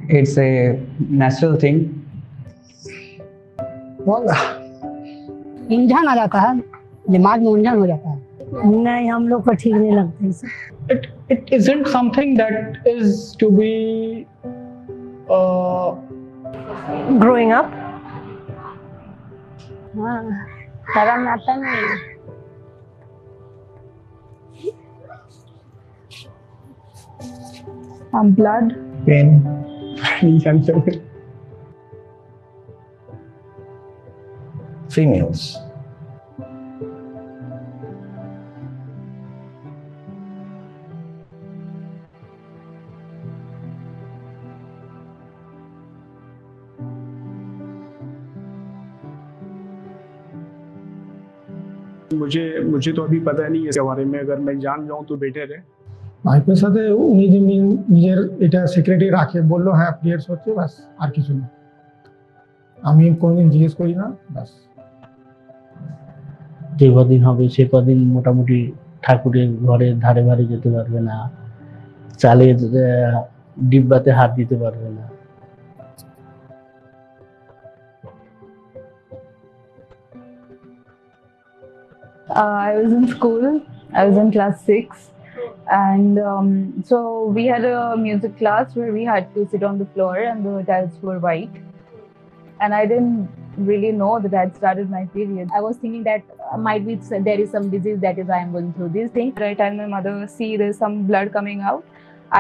It's a natural thing. Engine आ जाता है, दिमाग में उलझन हो जाता है। नहीं, हम लोग को ठीक नहीं लगता इसे। It isn't something that is to be growing up. हाँ, शर्म आता नहीं। blood, pain, insensitive. Females. मुझे तो अभी पता नहीं इसके बारे में, अगर मैं जान जाऊं तो बेटर है। ভাইপের সাথে উনি যে নিজের এটা সিক্রেটই রাখে, বললো হ্যাঁ পিরিয়ডস হচ্ছে, বাস আর কিছু না, আমি কোনোদিন জিজ্ঞেস করি না, বাস। যে কদিন হবে সে কদিন মোটামুটি ঠাকুরের ঘরে ধারে ধারে যেতে পারবে না, চালের ডিব্বাতে হাত দিতে পারবে না। I was in school. I was in class 6, and so we had a music class where we had to sit on the floor and the tiles were white. And I didn't really know that I had started my period. I was thinking that might be there is some disease, that is why I'm going through these things. I told my mother, see, there's some blood coming out.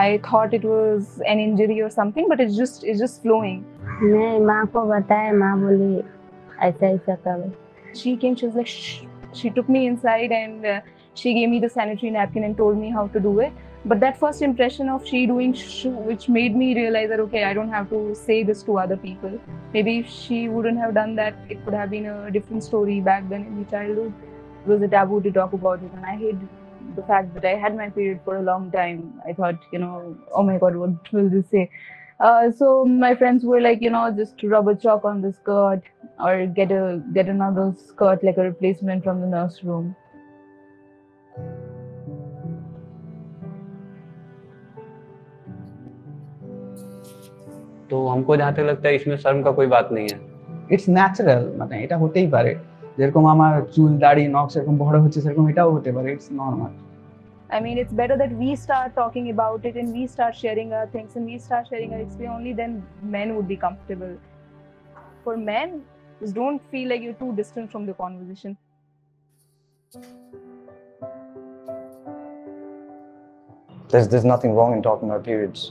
I thought it was an injury or something, but it's just flowing. नहीं, माँ को बताया, माँ बोली ऐसा ऐसा करो। She came, she was like, shh. She took me inside and she gave me the sanitary napkin and told me how to do it. But that first impression of she doing which made me realize that, okay, I don't have to say this to other people. Maybe if she wouldn't have done that, it could have been a different story back then in my childhood. It was a taboo to talk about it, and I hid the fact that I had my period for a long time. I thought, oh my God, what will this say? So my friends were like, just rub a chalk on the skirt or get another skirt like a replacement from the nurse room. तो हमको जहाँ तक लगता है इसमें शर्म का कोई बात नहीं है। इट्स ন্যাচারাল, মানে এটা হতেই পারে, যেরকম আমার চুল দাড়ি নখ সেরকম বড় হচ্ছে সেরকম এটাও হতে পারে, it's normal. I mean, it's better that we start talking about it and we start sharing our things and we start sharing our experience. Only then men would be comfortable. For men, just don't feel like you're too distant from the conversation. There's nothing wrong in talking about periods.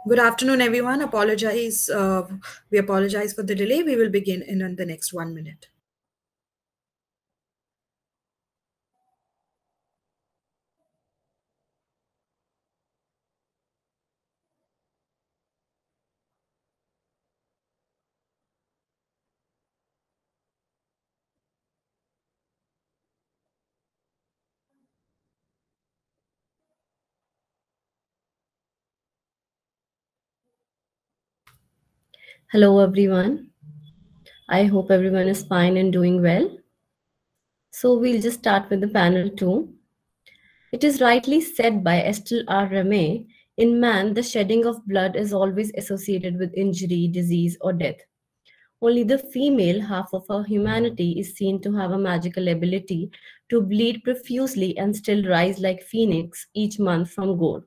Good afternoon, everyone. We apologize for the delay. We will begin in the next 1 minute. Hello, everyone. I hope everyone is fine and doing well. So we'll just start with the panel 2. It is rightly said by Estelle R. Rame, in man, the shedding of blood is always associated with injury, disease, or death. Only the female half of our humanity is seen to have a magical ability to bleed profusely and still rise like phoenix each month from gore.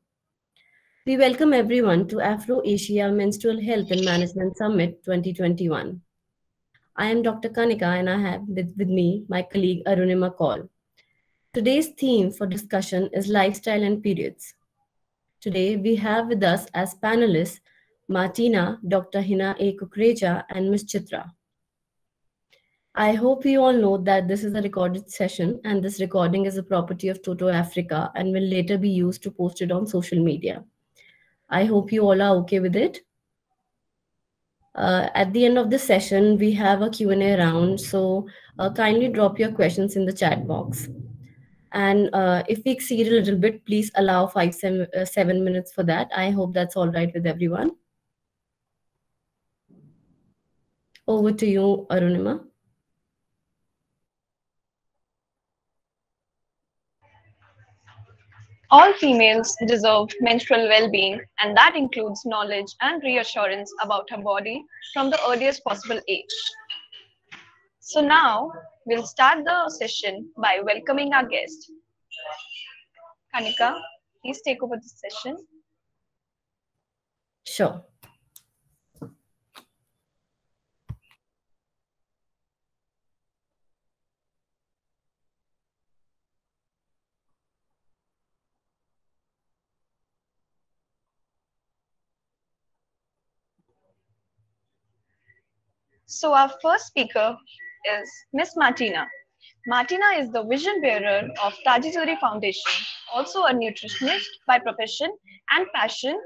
We welcome everyone to Afro-Asia Menstrual Health and Management Summit 2021. I am Dr. Kanika and I have with me my colleague Arunima Kaul. Today's theme for discussion is lifestyle and periods. Today we have with us as panelists Martina, Dr. Hina A. Kukreja and Ms. Chitra. I hope you all know that this is a recorded session and this recording is a property of Toto Africa and will later be used to post it on social media. I hope you all are okay with it. At the end of the session, we have a Q&A round, so kindly drop your questions in the chat box. And if we exceed a little bit, please allow 7 minutes for that. I hope that's all right with everyone. Over to you, Arunima. All females deserve menstrual well-being, and that includes knowledge and reassurance about her body from the earliest possible age. So now, we'll start the session by welcoming our guest. Kanika, please take over the session. Sure. So our first speaker is Miss Martina. Martina is the vision bearer of Tajituri Foundation, also a nutritionist by profession and passion,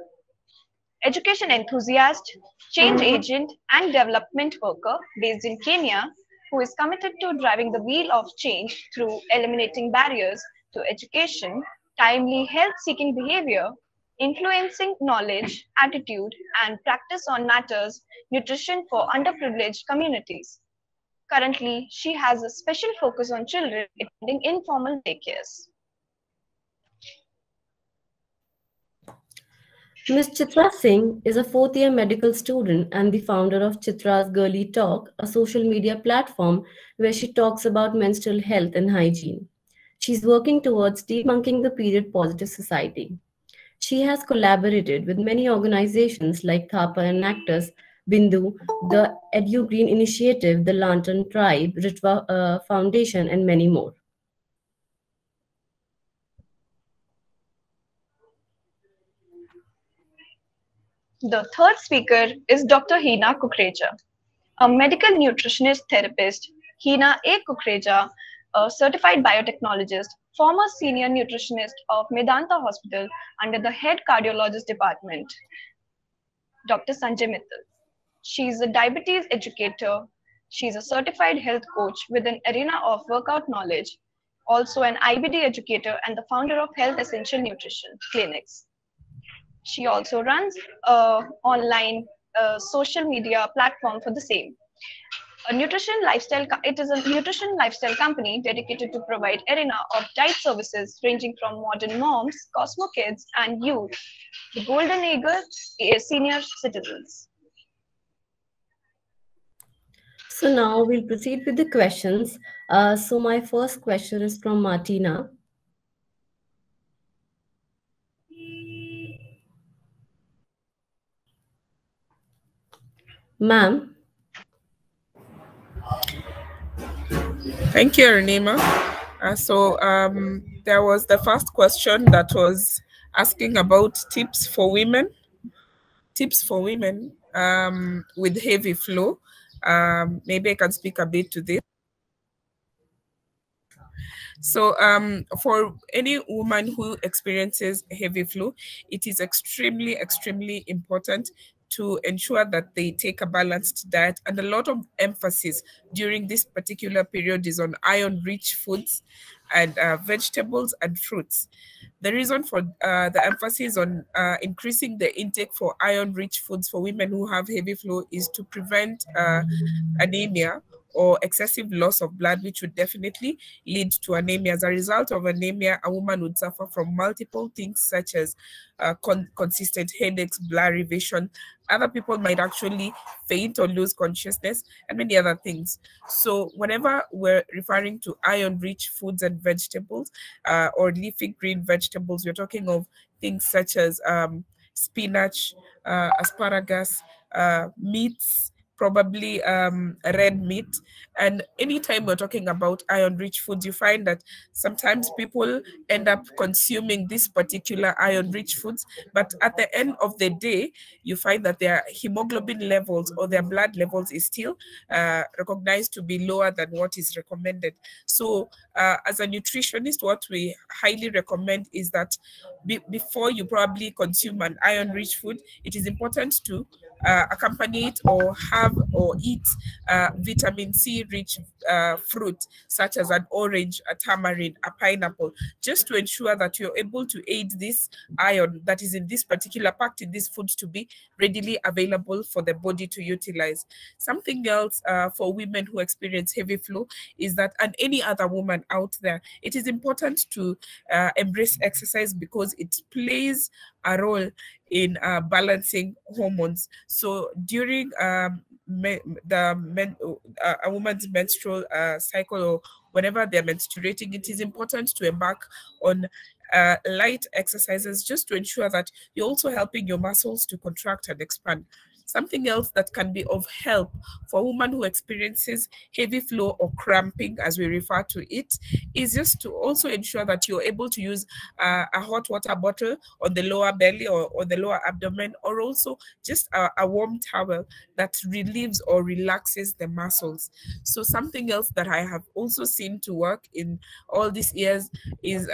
education enthusiast, change agent, and development worker based in Kenya, who is committed to driving the wheel of change through eliminating barriers to education, timely health-seeking behavior, influencing knowledge, attitude, and practice on matters nutrition for underprivileged communities. Currently, she has a special focus on children attending informal daycares. Ms. Chitra Singh is a fourth-year medical student and the founder of Chitra's Girly Talk, a social media platform where she talks about menstrual health and hygiene. She's working towards debunking the period-positive society. She has collaborated with many organizations like Thapa and Actors, Bindu, the Edu Green Initiative, the Lantern Tribe, Ritva Foundation, and many more. The third speaker is Dr. Hina Kukreja, a medical nutritionist therapist. Hina A. Kukreja, a certified biotechnologist, former senior nutritionist of Medanta Hospital under the head cardiologist department, Dr. Sanjay Mittal. She's a diabetes educator. She's a certified health coach with an arena of workout knowledge, also an IBD educator and the founder of Health Essential Nutrition Clinics. She also runs an online social media platform for the same. It is a nutrition lifestyle company dedicated to provide arena of diet services ranging from modern moms, Cosmo Kids, and youth, the golden eager senior citizens. So now we'll proceed with the questions. So my first question is from Martina. Ma'am. Thank you, Arunima. There was the first question that was asking about tips for women. Tips for women with heavy flow. Maybe I can speak a bit to this. So for any woman who experiences heavy flow, it is extremely, extremely important to ensure that they take a balanced diet, and a lot of emphasis during this particular period is on iron-rich foods and vegetables and fruits. The reason for the emphasis on increasing the intake for iron-rich foods for women who have heavy flow is to prevent anemia or excessive loss of blood, which would definitely lead to anemia. As a result of anemia, a woman would suffer from multiple things such as consistent headaches, blurry vision. Other people might actually faint or lose consciousness, and many other things. So whenever we're referring to iron-rich foods and vegetables or leafy green vegetables, we're talking of things such as spinach, asparagus, meats, probably red meat. And anytime we're talking about iron-rich foods, you find that sometimes people end up consuming this particular iron-rich foods, but at the end of the day, you find that their hemoglobin levels or their blood levels is still recognized to be lower than what is recommended. So as a nutritionist, what we highly recommend is that before you probably consume an iron-rich food, it is important to accompany it or have or eat vitamin C rich fruit, such as an orange, a tamarind, a pineapple, just to ensure that you're able to aid this iron that is in this particular packed in these foods to be readily available for the body to utilize. Something else for women who experience heavy flow is that, and any other woman out there, it is important to embrace exercise because it plays a role in balancing hormones. So during a woman's menstrual cycle, or whenever they're menstruating, it is important to embark on light exercises just to ensure that you're also helping your muscles to contract and expand. Something else that can be of help for a woman who experiences heavy flow or cramping, as we refer to it, is just to also ensure that you're able to use a hot water bottle on the lower belly or the lower abdomen, or also just a warm towel that relieves or relaxes the muscles. So something else that I have also seen to work in all these years is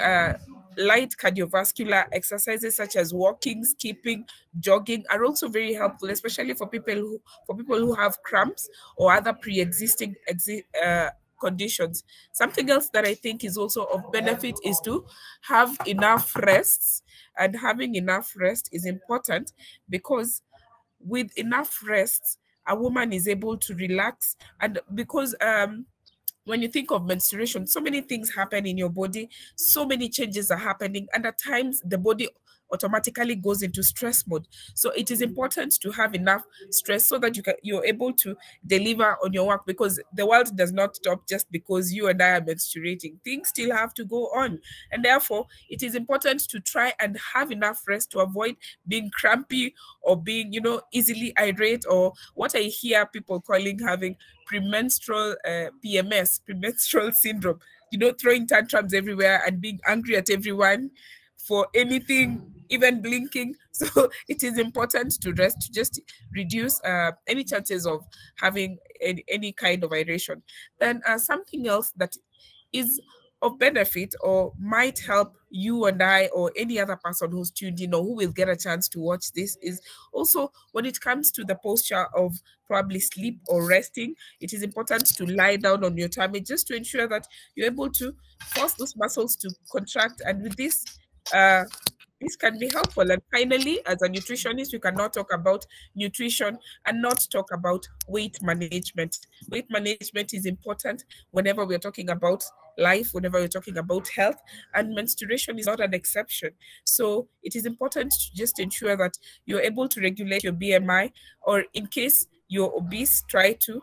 light cardiovascular exercises such as walking, skipping, jogging are also very helpful, especially for people who have cramps or other pre-existing conditions. Something else that I think is also of benefit is to have enough rests, and having enough rest is important because with enough rest, a woman is able to relax. And because when you think of menstruation, so many things happen in your body, so many changes are happening, and at times the body automatically goes into stress mode. So it is important to have enough stress so that you're able to deliver on your work, because the world does not stop just because you and I are menstruating. Things still have to go on, and therefore it is important to try and have enough rest to avoid being crampy or being, easily irate, or what I hear people calling having premenstrual PMS, premenstrual syndrome, throwing tantrums everywhere and being angry at everyone for anything, even blinking. So it is important to rest to just reduce any chances of having any kind of iration. Then something else that is of benefit or might help you and I or any other person who's tuned in or who will get a chance to watch this is also when it comes to the posture of probably sleep or resting, it is important to lie down on your tummy just to ensure that you're able to force those muscles to contract. And with this can be helpful. And finally, as a nutritionist, we cannot talk about nutrition and not talk about weight management. Weight management is important whenever we're talking about life, whenever we're talking about health, and menstruation is not an exception. So it is important to just ensure that you're able to regulate your BMI, or in case you're obese, try to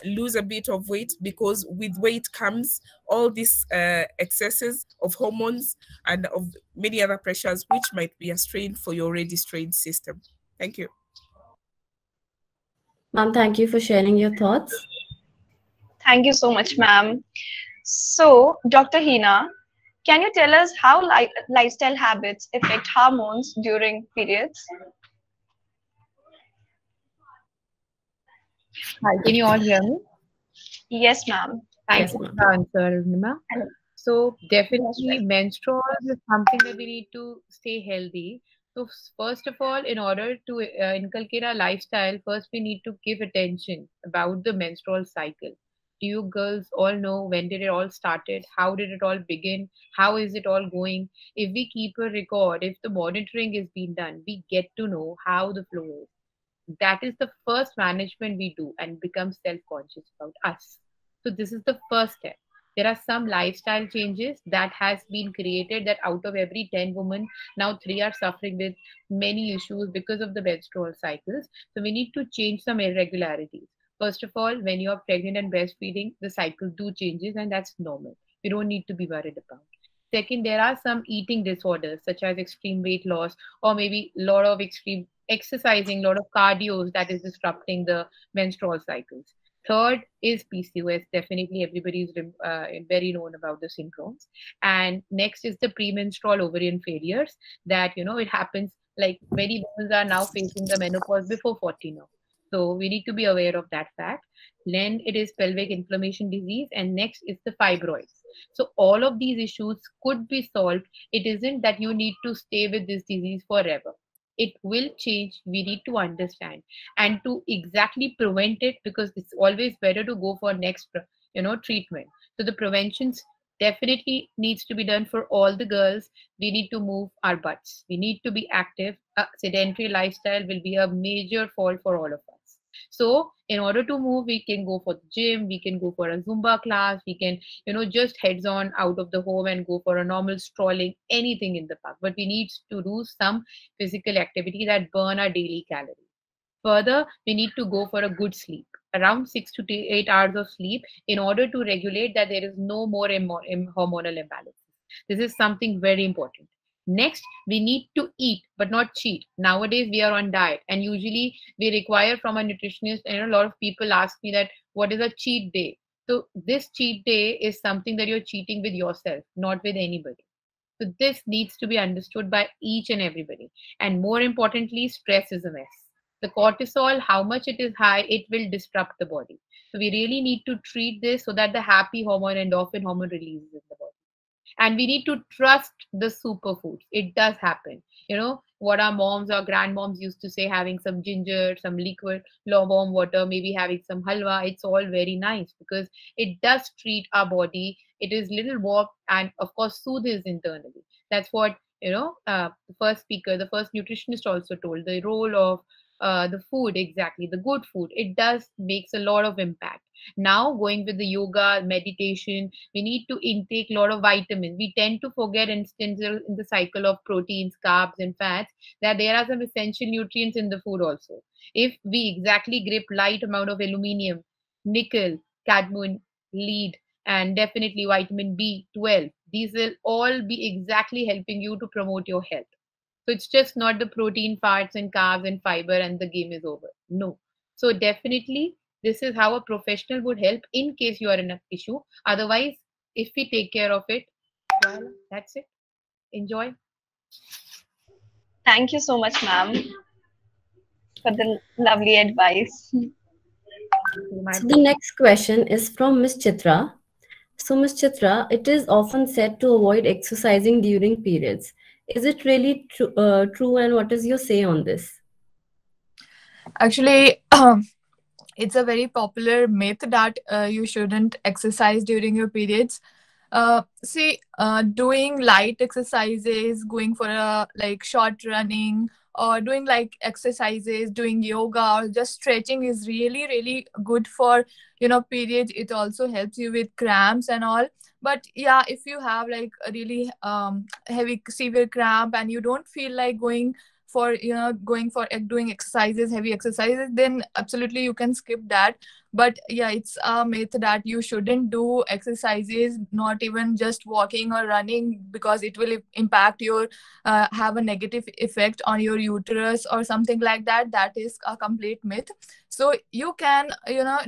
lose a bit of weight, because with weight comes all these excesses of hormones and of many other pressures, which might be a strain for your already strained system. Thank you. Ma'am, thank you for sharing your thoughts. Thank you so much, ma'am. So, Dr. Hina, can you tell us how lifestyle habits affect hormones during periods? Hi, can you all hear me? Yes, ma'am. Thank you for the answer, Nima. So definitely menstrual is something that we need to stay healthy. So first of all, in order to inculcate our lifestyle, first we need to give attention about the menstrual cycle. Do you girls all know when did it all started? How did it all begin? How is it all going? If we keep a record, if the monitoring is being done, we get to know how the flow is. That is the first management we do and become self-conscious about us. So this is the first step. There are some lifestyle changes that has been created that out of every 10 women, now 3 are suffering with many issues because of the menstrual cycles. So we need to change some irregularities. First of all, when you are pregnant and breastfeeding, the cycle do changes, and that's normal. You don't need to be worried about. Second, there are some eating disorders such as extreme weight loss or maybe a lot of extreme exercising, a lot of cardio that is disrupting the menstrual cycles. Third is PCOS. Definitely everybody is very known about the syndromes. And next is the premenstrual ovarian failures that, it happens, like many women are now facing the menopause before 40 now. So we need to be aware of that fact. Then it is pelvic inflammation disease, and next is the fibroids. So all of these issues could be solved. It isn't that you need to stay with this disease forever. It will change. We need to understand, and to exactly prevent it, because it's always better to go for next treatment. So the preventions definitely needs to be done for all the girls. We need to move our butts. We need to be active. A sedentary lifestyle will be a major fault for all of us. So in order to move, we can go for the gym, we can go for a Zumba class, we can, just heads on out of the home and go for a normal strolling, anything in the park. But we need to do some physical activity that burn our daily calories. Further, we need to go for a good sleep, around 6 to 8 hours of sleep, in order to regulate that there is no more hormonal imbalance. This is something very important. Next, we need to eat, but not cheat. Nowadays, we are on diet, and usually we require from a nutritionist, and a lot of people ask me that, what is a cheat day? So this cheat day is something that you're cheating with yourself, not with anybody. So this needs to be understood by each and everybody. And more importantly, stress is a mess. The cortisol, how much it is high, it will disrupt the body. So we really need to treat this so that the happy hormone, endorphin hormone, releases in the body. And we need to trust the superfoods. It does happen. What our moms or grandmoms used to say, having some ginger, some liquid, warm water, maybe having some halwa. It's all very nice because it does treat our body. It is little warm and of course soothes internally. That's what, the first speaker, the first nutritionist also told, the role of the food, exactly, the good food. It does makes a lot of impact. Now going with the yoga, meditation, we need to intake a lot of vitamins. We tend to forget instances in the cycle of proteins, carbs and fats, that there are some essential nutrients in the food also. If we exactly grip light amount of aluminium, nickel, cadmium, lead, and definitely vitamin B12, these will all be exactly helping you to promote your health. So it's just not the protein, fats and carbs and fiber and the game is over. No. So definitely this is how a professional would help in case you are in an issue. Otherwise, if we take care of it, well, that's it. Enjoy. Thank you so much, ma'am, for the lovely advice. So the next question is from Ms. Chitra. So Ms. Chitra, it is often said to avoid exercising during periods. Is it really true, and what is your say on this? Actually, it's a very popular myth that you shouldn't exercise during your periods. Doing light exercises, going for a short running, or doing exercises, doing yoga or just stretching is really, really good for periods. It also helps you with cramps and all. But yeah, if you have a really heavy severe cramp and you don't feel like going for doing exercises, heavy exercises, then absolutely you can skip that. But yeah, it's a myth that you shouldn't do exercises, not even just walking or running, because it will impact your have a negative effect on your uterus or something like that. That is a complete myth. So you can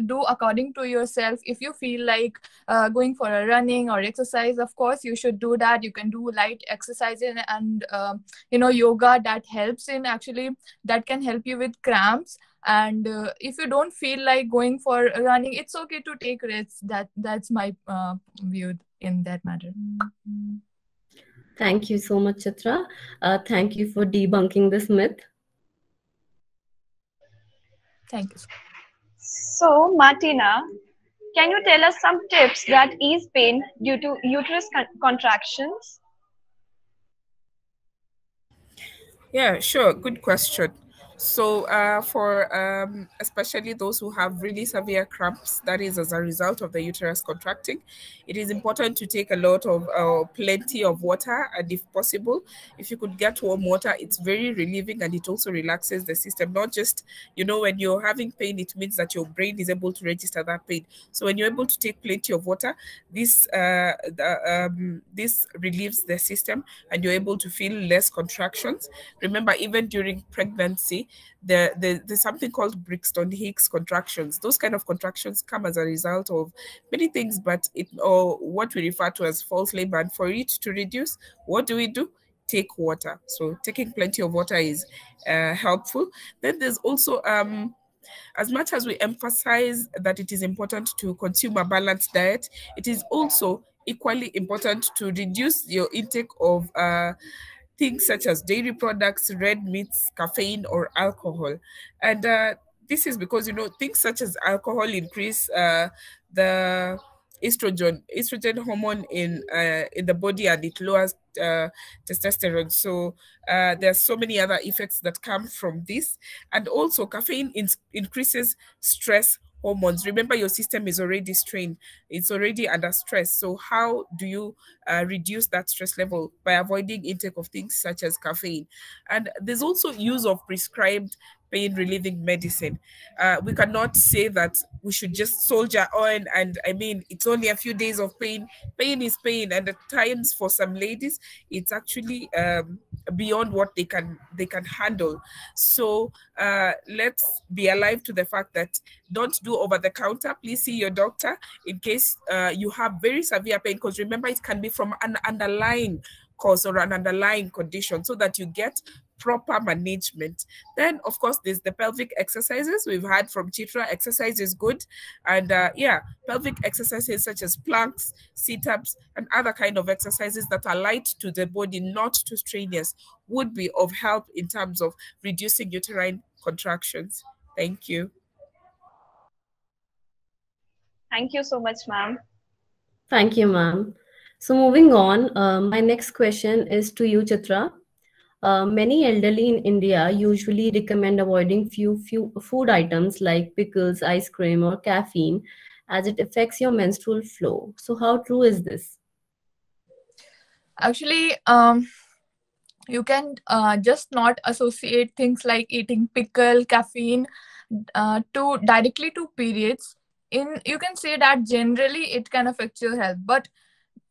do according to yourself. If you feel like going for a running or exercise, of course you should do that. You can do light exercises and yoga. That helps in, actually that can help you with cramps. And if you don't feel like going for running, it's okay to take rests. That's my view in that matter. Thank you so much, Chitra. Thank you for debunking this myth. Thank you. So, Martina, can you tell us some tips that ease pain due to uterus contractions? Yeah, sure. Good question. So for especially those who have really severe cramps, that is as a result of the uterus contracting, it is important to take a lot of plenty of water, and if possible, if you could get warm water, it's very relieving and it also relaxes the system. Not just, when you're having pain, it means that your brain is able to register that pain. So when you're able to take plenty of water, this relieves the system and you're able to feel less contractions. Remember, even during pregnancy, actually there's something called Brixton Hicks contractions. Those kind of contractions come as a result of many things, but or what we refer to as false labor. And for it to reduce, what do? Take water. So taking plenty of water is helpful. Then there's also as much as we emphasize that it is important to consume a balanced diet, it is also equally important to reduce your intake of things such as dairy products, red meats, caffeine, or alcohol. And this is because, things such as alcohol increase the estrogen hormone in the body, and it lowers testosterone. So there are so many other effects that come from this. And also caffeine increases stress hormones. Remember, your system is already strained. It's already under stress. So how do you reduce that stress level? By avoiding intake of things such as caffeine. And there's also use of prescribed pain-relieving medicine. We cannot say that we should just soldier on, and I mean, it's only a few days of pain. Pain is pain, and at times for some ladies, it's actually beyond what they can handle. So let's be alive to the fact that don't do over the counter. Please see your doctor in case you have very severe pain, because remember, it can be from an underlying cause or an underlying condition, so that you get proper management. Then of course there's the pelvic exercises. We've heard from Chitra, exercise is good, and pelvic exercises such as planks, sit-ups, and other kind of exercises that are light to the body, not too strenuous, would be of help in terms of reducing uterine contractions. Thank you. Thank you so much, ma'am. Thank you, ma'am. So moving on, my next question is to you, Chitra. Many elderly in India usually recommend avoiding few food items like pickles, ice cream, or caffeine, as it affects your menstrual flow. So how true is this? Actually, you can just not associate things like eating pickle, caffeine to directly to periods. You can say that generally it can affect your health, but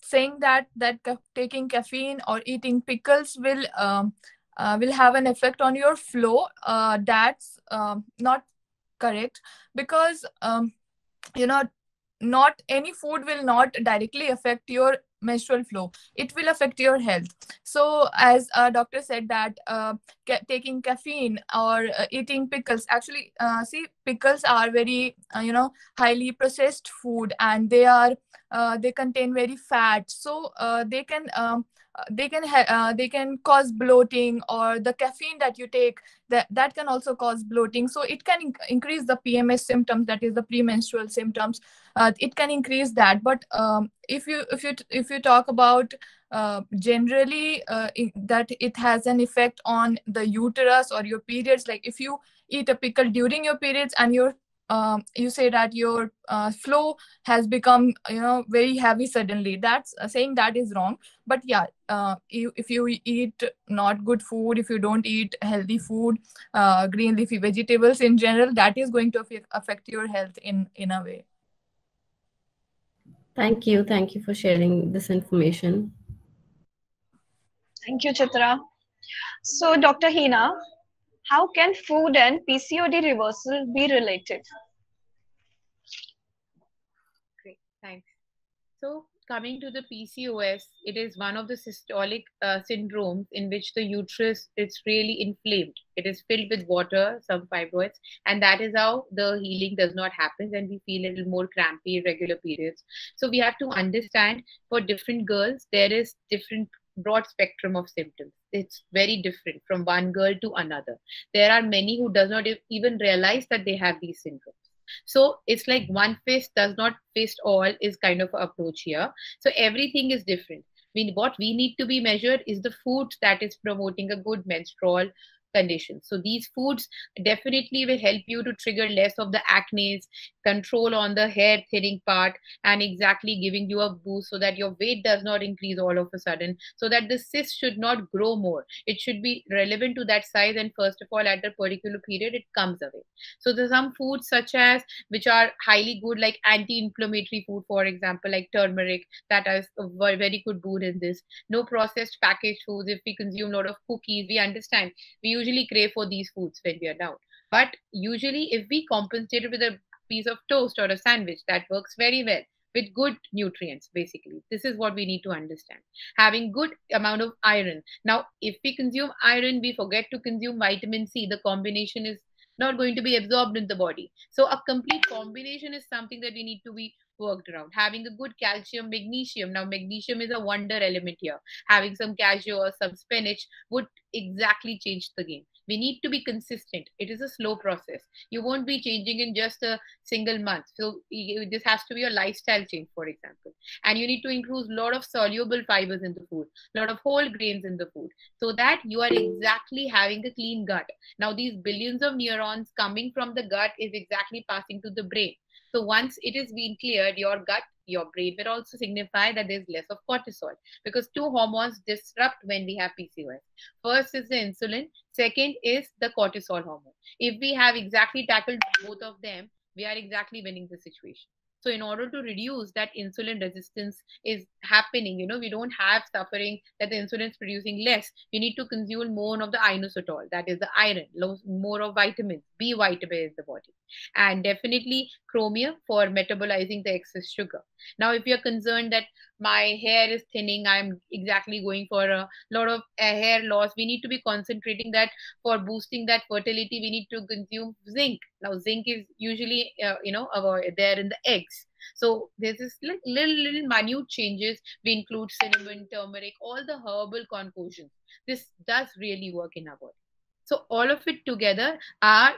saying that taking caffeine or eating pickles will have an effect on your flow, that's not correct, because not any food will not directly affect your menstrual flow. It will affect your health. So as a doctor said that taking caffeine or eating pickles, actually see, pickles are very highly processed food, and they contain very fat, so they can cause bloating, or the caffeine that you take, that can also cause bloating. So it can increase the PMS symptoms, that is the premenstrual symptoms. It can increase that. But if you talk about generally that it has an effect on the uterus or your periods, like if you eat a pickle during your periods and you say that your flow has become very heavy suddenly, that's saying that is wrong. But yeah, if you eat not good food, if you don't eat healthy food, green leafy vegetables in general, that is going to affect your health in a way. Thank you for sharing this information. Thank you, Chitra. So Dr. Hina, how can food and PCOD reversal be related? Great, thanks. So coming to the PCOS, it is one of the systolic syndromes in which the uterus is really inflamed. It is filled with water, some fibroids, and that is how the healing does not happen, and we feel a little more crampy, irregular periods. So we have to understand, for different girls, there is different broad spectrum of symptoms. It's very different from one girl to another. There are many who does not even realize that they have these syndromes. So it's like one fist does not fist all is kind of approach here. So everything is different. What we need to be measured is the food that is promoting a good menstrual condition. So these foods definitely will help you to trigger less of the acne, control on the hair thinning part, and exactly giving you a boost so that your weight does not increase all of a sudden, so that the cyst should not grow more. It should be relevant to that size, and first of all, at a particular period, it comes away. So there's some foods such as which are highly good, like anti-inflammatory food, for example, like turmeric, that is a very good boon in this. No processed packaged foods. If we consume a lot of cookies, we understand we usually crave for these foods when we are down. But usually if we compensate it with a piece of toast or a sandwich, that works very well with good nutrients. Basically, this is what we need to understand. Having good amount of iron. Now if we consume iron, we forget to consume vitamin C. The combination is not going to be absorbed in the body. So a complete combination is something that we need to be worked around. Having a good calcium, magnesium. Now magnesium is a wonder element here. Having some cashew or some spinach would exactly change the game. We need to be consistent. It is a slow process. You won't be changing in just a single month. So this has to be a lifestyle change, for example. And you need to include a lot of soluble fibers in the food, a lot of whole grains in the food, so that you are exactly having a clean gut. Now these billions of neurons coming from the gut is exactly passing to the brain. So once it is being cleared, your gut, your brain will also signify that there's less of cortisol, because two hormones disrupt when we have PCOS. First is the insulin. Second is the cortisol hormone. If we have exactly tackled both of them, we are exactly winning the situation. So in order to reduce that insulin resistance is happening, we don't have suffering that the insulin is producing less. We need to consume more of the inositol, that is the iron, more of vitamins, B vitamin in the body, and definitely chromium for metabolizing the excess sugar. Now, if you're concerned that my hair is thinning, I'm exactly going for a lot of hair loss, we need to be concentrating that for boosting that fertility. We need to consume zinc. Now, zinc is usually, there in the eggs. So there's this little minute changes. We include cinnamon, turmeric, all the herbal concoctions. This does really work in our body. So all of it together are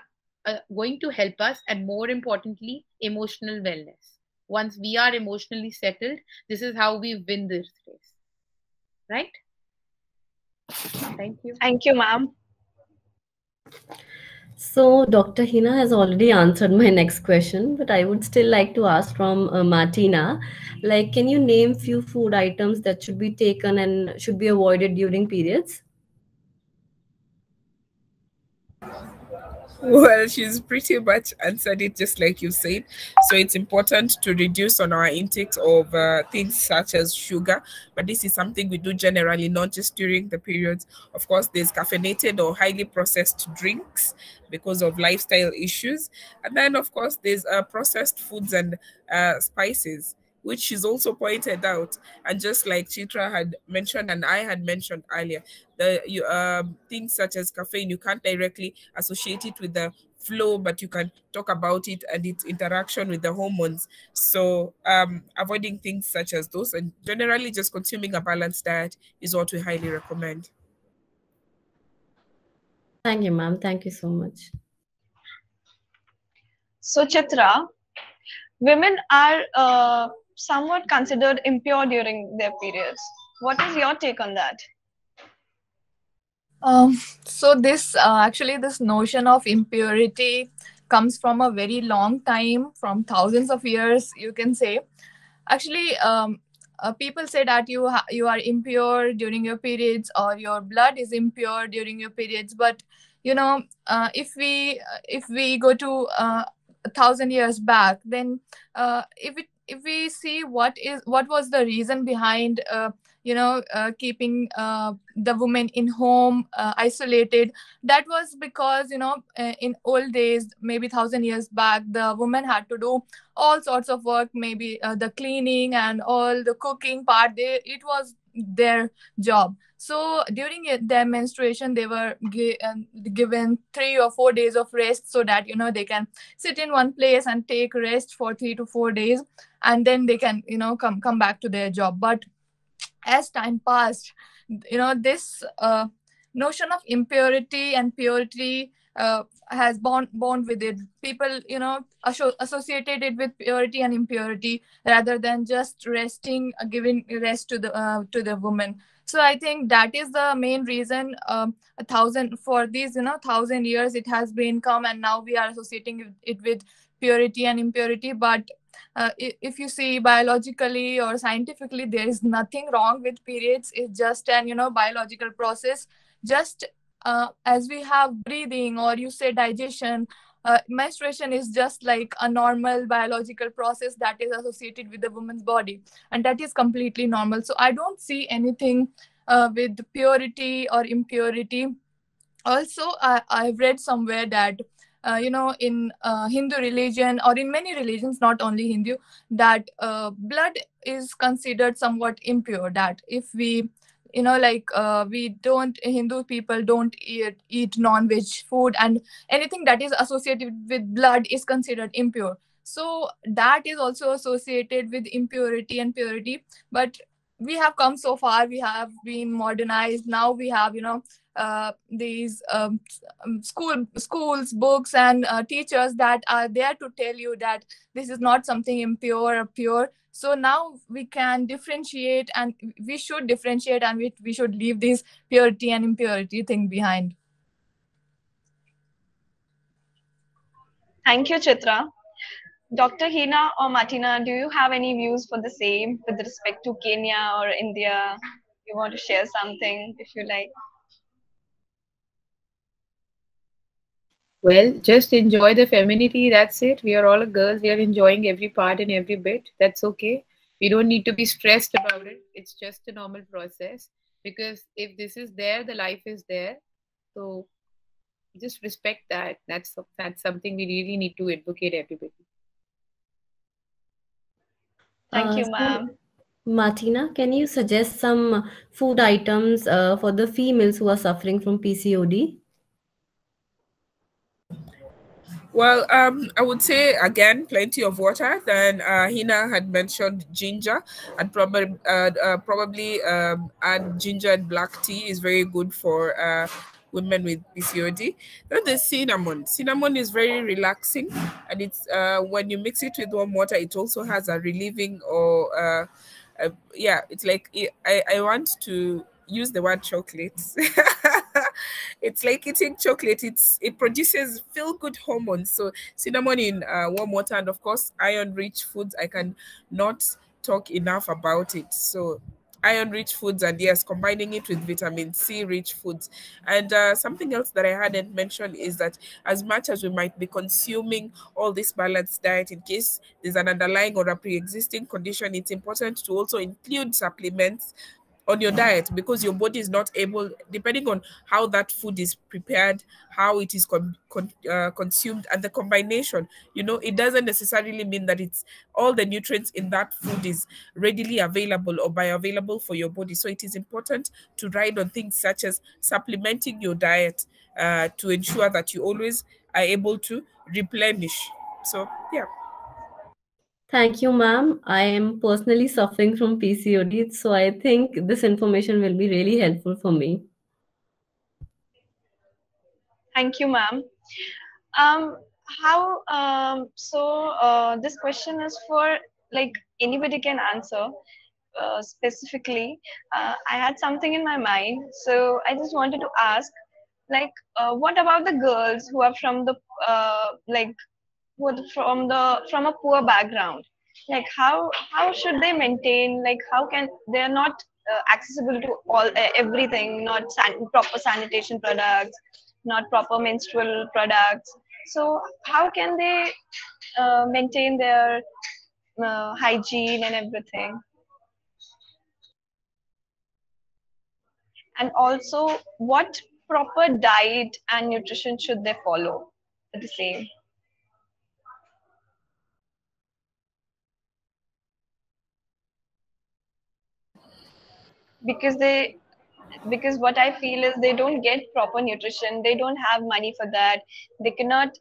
going to help us, and more importantly, emotional wellness. Once we are emotionally settled, this is how we win this race. Right? Thank you. Thank you, ma'am. So Dr. Hina has already answered my next question, but I would still like to ask from Martina, can you name few food items that should be taken and should be avoided during periods? Well, she's pretty much answered it just like you said. So it's important to reduce on our intakes of things such as sugar, but this is something we do generally, not just during the periods. Of course, there's caffeinated or highly processed drinks because of lifestyle issues. And then, of course, there's processed foods and spices, which she's also pointed out. And just like Chitra had mentioned and I had mentioned earlier, the things such as caffeine, you can't directly associate it with the flow, but you can talk about it and its interaction with the hormones. So avoiding things such as those, and generally just consuming a balanced diet is what we highly recommend. Thank you, ma'am. Thank you so much. So Chitra, women are somewhat considered impure during their periods. What is your take on that? So this actually this notion of impurity comes from a very long time, from thousands of years, you can say. Actually, people say that you are impure during your periods, or your blood is impure during your periods. But if we go to 1,000 years back, then if we see what was the reason behind keeping the women in home, isolated, that was because in old days, maybe 1,000 years back, the women had to do all sorts of work, maybe the cleaning and all the cooking part, it was their job. So during their menstruation, they were given 3 or 4 days of rest, so that they can sit in one place and take rest for 3 to 4 days, and then they can come back to their job. But as time passed, this notion of impurity and purity has bond with it. People associated it with purity and impurity, rather than just resting, giving rest to the woman. So I think that is the main reason. 1,000 years it has been come, and now we are associating it with purity and impurity. But if you see biologically or scientifically, there is nothing wrong with periods. It's just an biological process. Just as we have breathing, or you say digestion, menstruation is just like a normal biological process that is associated with the woman's body, and that is completely normal. So I don't see anything with purity or impurity. Also, I've read somewhere that in Hindu religion, or in many religions, not only Hindu, that blood is considered somewhat impure. That if we, we don't, Hindu people don't eat non-veg food, and anything that is associated with blood is considered impure. So that is also associated with impurity and purity. But we have come so far, we have been modernized. Now we have, these schools, books, and teachers that are there to tell you that this is not something impure or pure. So now we can differentiate, and we should differentiate, and we should leave this purity and impurity thing behind. Thank you, Chitra. Dr. Hina or Martina, do you have any views for the same with respect to Kenya or India? You want to share something if you like? Well, just enjoy the femininity. That's it. We are all girls. We are enjoying every part and every bit. That's okay. We don't need to be stressed about it. It's just a normal process. Because if this is there, the life is there. So just respect that. That's something we really need to advocate everybody. Thank you, ma'am. Martina, can you suggest some food items for the females who are suffering from PCOD? Well, I would say again, plenty of water. Then Hina had mentioned ginger, and probably add ginger and black tea is very good for women with PCOD. Then the cinnamon. Cinnamon is very relaxing, and it's when you mix it with warm water, it also has a relieving or yeah, it's like I want to use the word chocolate. It's like eating chocolate. It produces feel good hormones. So cinnamon in warm water, and of course iron rich foods. I can not talk enough about it. So iron rich foods, and yes, combining it with vitamin C rich foods. And something else that I hadn't mentioned is that as much as we might be consuming all this balanced diet, in case there's an underlying or a pre-existing condition, it's important to also include supplements on your diet, because your body is not able, depending on how that food is prepared, how it is consumed, and the combination, it doesn't necessarily mean that it's all the nutrients in that food is readily available or bioavailable for your body. So it is important to ride on things such as supplementing your diet to ensure that you always are able to replenish. So yeah. Thank you, ma'am. I am personally suffering from PCOD, so I think this information will be really helpful for me. Thank you, ma'am. This question is for, like, anybody can answer. Specifically, I had something in my mind, so I just wanted to ask, like, what about the girls who are from the from a poor background? Like, how should they maintain, like, how can they are not accessible to all everything, not proper sanitation products, not proper menstrual products? So how can they maintain their hygiene and everything? And also, what proper diet and nutrition should they follow for the same? Because what I feel is they don't get proper nutrition, they don't have money for that, they cannot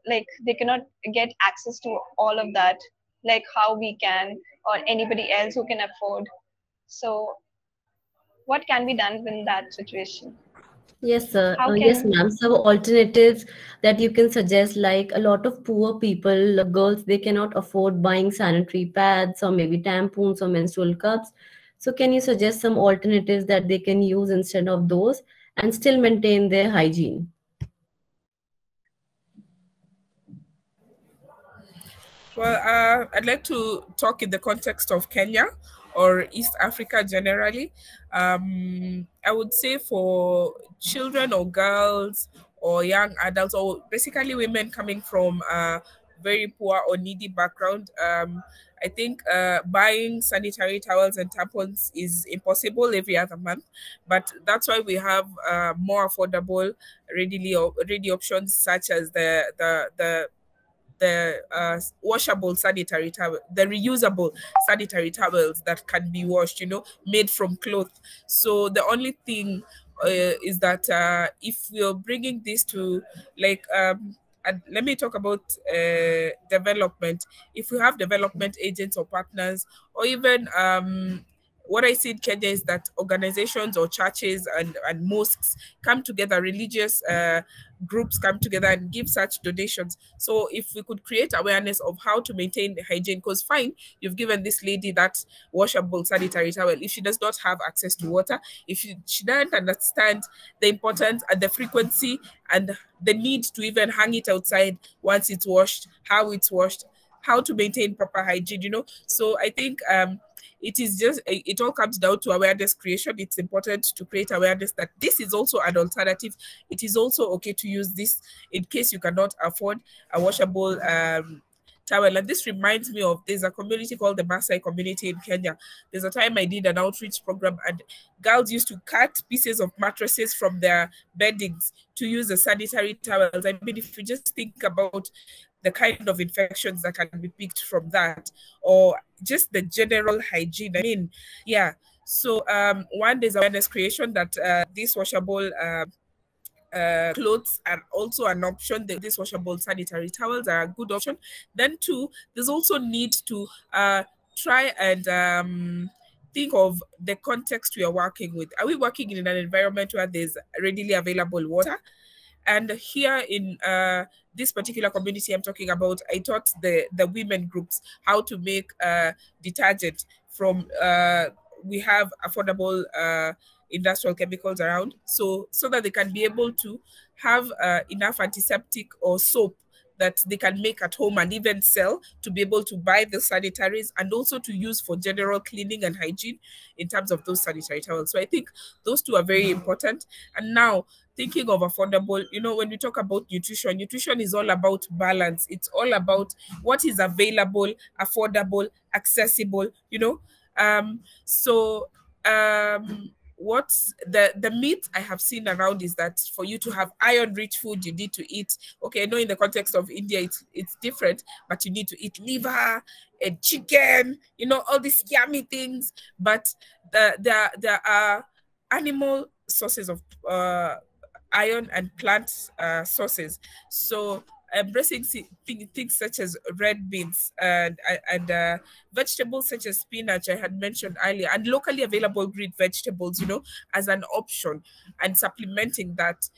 they cannot get access to all of that, like how we can, or anybody else who can afford. So what can be done in that situation? Yes, sir. How Yes, can ma'am. So alternatives that you can suggest, like a lot of poor people, girls, they cannot afford buying sanitary pads or maybe tampons or menstrual cups. So can you suggest some alternatives that they can use instead of those and still maintain their hygiene? Well, I'd like to talk in the context of Kenya or East Africa generally. I would say for children or girls or young adults, or basically women coming from very poor or needy background, I think buying sanitary towels and tampons is impossible every other month, but that's why we have more affordable, ready options such as the washable sanitary towel, the reusable sanitary towels that can be washed, made from cloth. So the only thing is that if we're bringing this to like and let me talk about development. If we have development agents or partners, or even what I see in Kenya is that organizations or churches and mosques come together, religious groups come together and give such donations. So if we could create awareness of how to maintain hygiene, because fine, you've given this lady that washable sanitary towel. If she does not have access to water, if she doesn't understand the importance and the frequency and the need to even hang it outside once it's washed, how it's washed, how to maintain proper hygiene, So I think it is just, it all comes down to awareness creation. It's important to create awareness that this is also an alternative. It is also okay to use this in case you cannot afford a washable towel. And this reminds me of, there's a community called the Maasai community in Kenya. There's a time I did an outreach program and girls used to cut pieces of mattresses from their beddings to use the sanitary towels. I mean, if you just think about the kind of infections that can be picked from that, or just the general hygiene. I mean, yeah. So one, there's awareness creation that these washable clothes are also an option. These washable sanitary towels are a good option. Then two, there's also need to try and think of the context we are working with. Are we working in an environment where there's readily available water? And here in this particular community I'm talking about, I taught the women groups how to make detergent from, we have affordable industrial chemicals around, so that they can be able to have enough antiseptic or soap that they can make at home and even sell, to be able to buy the sanitaries and also to use for general cleaning and hygiene in terms of those sanitary towels. So I think those two are very important. And now, thinking of affordable, when we talk about nutrition is all about balance. It's all about what is available, affordable, accessible, what's the myth I have seen around is that for you to have iron-rich food, you need to eat, okay, I know in the context of India it's different, but you need to eat liver and chicken, all these yummy things. But there are animal sources of iron and plant sources. So embracing things such as red beans and vegetables such as spinach I had mentioned earlier, and locally available green vegetables, as an option, and supplementing that.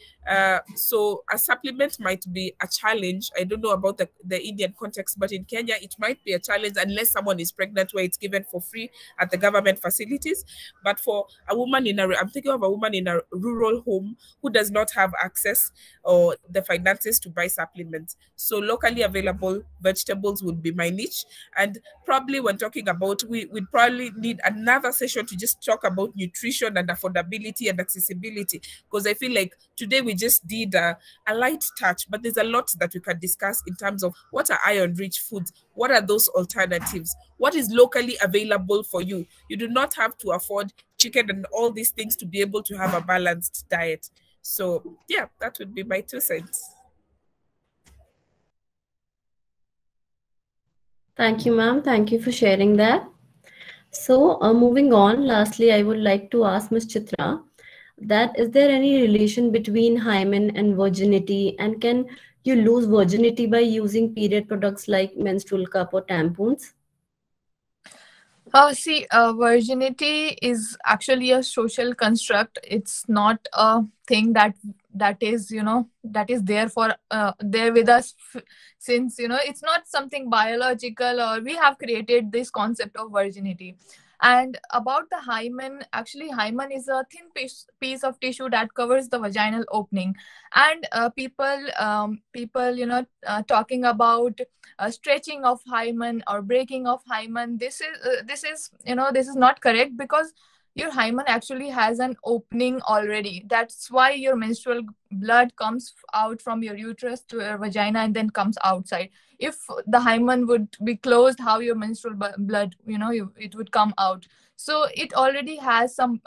So a supplement might be a challenge. I don't know about the Indian context, but in Kenya it might be a challenge unless someone is pregnant, where it's given for free at the government facilities. But for a woman I'm thinking of a woman in a rural home who does not have access or the finances to buy supplements. So locally available vegetables would be my niche. And probably when talking about, we'd probably need another session to just talk about nutrition and affordability and accessibility, because I feel like today we just did a light touch, but there's a lot that we can discuss in terms of what are iron-rich foods, what are those alternatives, what is locally available for you. You do not have to afford chicken and all these things to be able to have a balanced diet. So yeah, that would be my 2 cents. Thank you, ma'am. Thank you for sharing that. So moving on, lastly, I would like to ask Ms. Chitra that is there any relation between hymen and virginity, and can you lose virginity by using period products like menstrual cup or tampons? Virginity is actually a social construct. It's not a thing that is that is there for there with us since it's not something biological, or we have created this concept of virginity. And about the hymen, actually hymen is a thin piece of tissue that covers the vaginal opening. And people talking about stretching of hymen or breaking of hymen, this is not correct, because your hymen actually has an opening already. That's why your menstrual blood comes out from your uterus to your vagina and then comes outside. If the hymen would be closed, how your menstrual blood, it would come out. So it already has some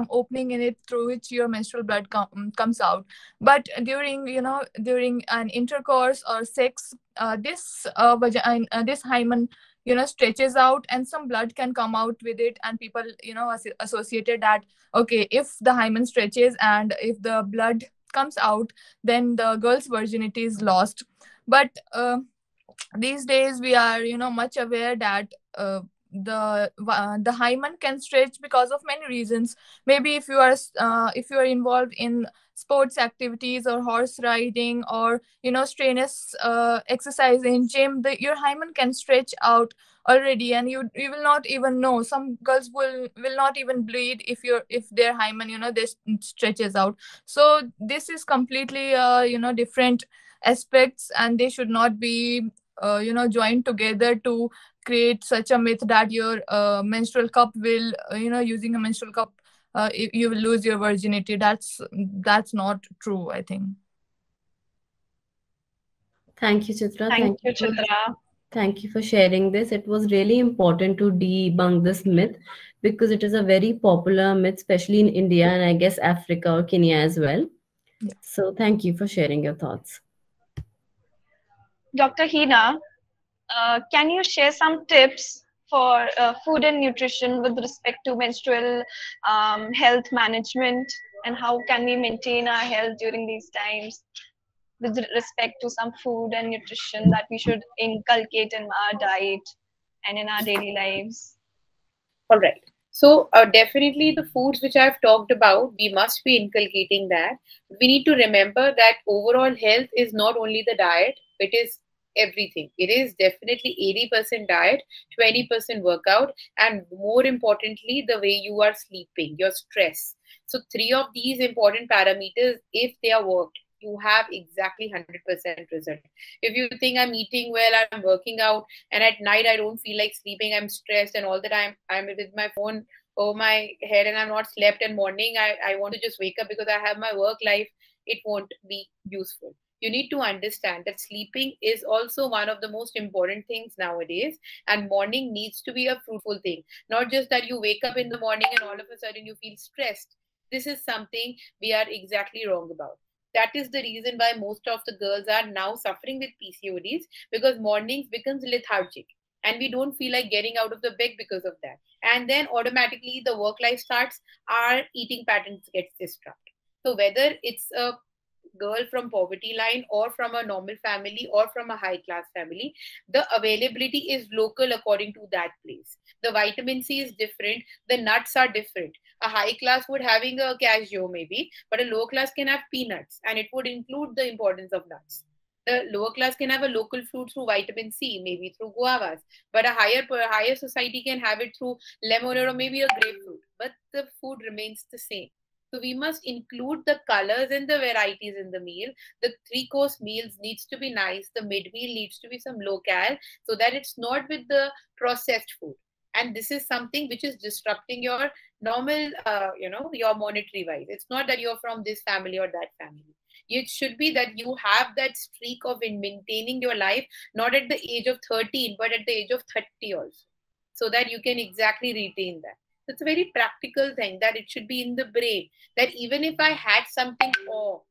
opening in it through which your menstrual blood comes out. But during an intercourse or sex, this hymen stretches out and some blood can come out with it, and people associated that, okay, if the hymen stretches and if the blood comes out, then the girl's virginity is lost. But these days we are much aware that the hymen can stretch because of many reasons. Maybe if you are involved in sports activities or horse riding or strenuous exercise in gym, your hymen can stretch out already, and you will not even know. Some girls will not even bleed if their hymen this stretches out. So this is completely different aspects, and they should not be joined together to create such a myth that your menstrual cup will using a menstrual cup you will lose your virginity. That's not true, I think. Thank you, Chitra. Thank you, Chitra. Thank you for sharing this. It was really important to debunk this myth because it is a very popular myth, especially in India and I guess Africa or Kenya as well. Yeah. So thank you for sharing your thoughts. Dr. Hina, can you share some tips for food and nutrition with respect to menstrual health management, and how can we maintain our health during these times with respect to some food and nutrition that we should inculcate in our diet and in our daily lives? All right. So definitely the foods which I've talked about, we must be inculcating that. We need to remember that overall health is not only the diet, it is everything. It is definitely 80% diet, 20% workout, and more importantly, the way you are sleeping, your stress. So 3 of these important parameters, if they are worked, you have exactly 100% result. If you think I'm eating well, I'm working out, and at night I don't feel like sleeping, I'm stressed, and all the time I'm with my phone over my head and I'm not slept, and morning I want to just wake up because I have my work life, it won't be useful. You need to understand that sleeping is also one of the most important things nowadays, and morning needs to be a fruitful thing. Not just that you wake up in the morning and all of a sudden you feel stressed. This is something we are exactly wrong about. That is the reason why most of the girls are now suffering with PCODs, because mornings becomes lethargic and we don't feel like getting out of the bed because of that. And then automatically the work life starts, our eating patterns gets disrupted. So whether it's a girl from poverty line or from a normal family or from a high class family, the availability is local according to that place. The vitamin C is different, the nuts are different. A high class would having a cashew maybe, but a low class can have peanuts, and it would include the importance of nuts. The lower class can have a local fruit through vitamin C, maybe through guavas, but a higher society can have it through lemon or maybe a grapefruit, but the food remains the same. So we must include the colors and the varieties in the meal. The 3-course meals needs to be nice. The mid-meal needs to be some low-cal, so that it's not with the processed food. And this is something which is disrupting your normal, your monetary wise. It's not that you're from this family or that family. It should be that you have that streak of maintaining your life, not at the age of 13, but at the age of 30 also, so that you can exactly retain that. It's a very practical thing, that it should be in the brain, that even if I had something